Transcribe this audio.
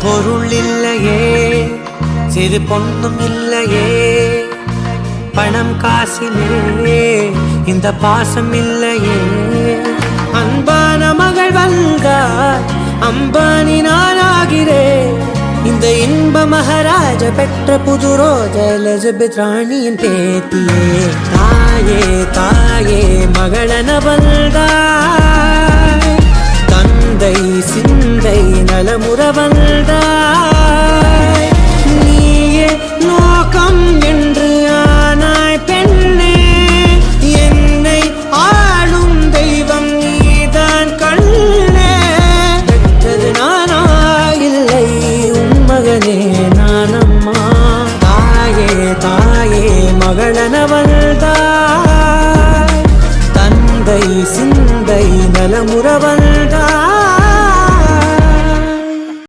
பொருள் இல்லையே சிறு பொண்ணும் இல்லையே பணம் காசிலே இந்த பாசம் இல்லையே அன்பான மகள் வந்தார் அம்பானி நானாகிறேன் இந்த இன்ப மகாராஜ பெற்ற புது ரோஜ எலிசபெத் ராணியின் பேத்தியே தாயே தாயே மகளன வந்தாய் தந்தை சிந்தை நலமுற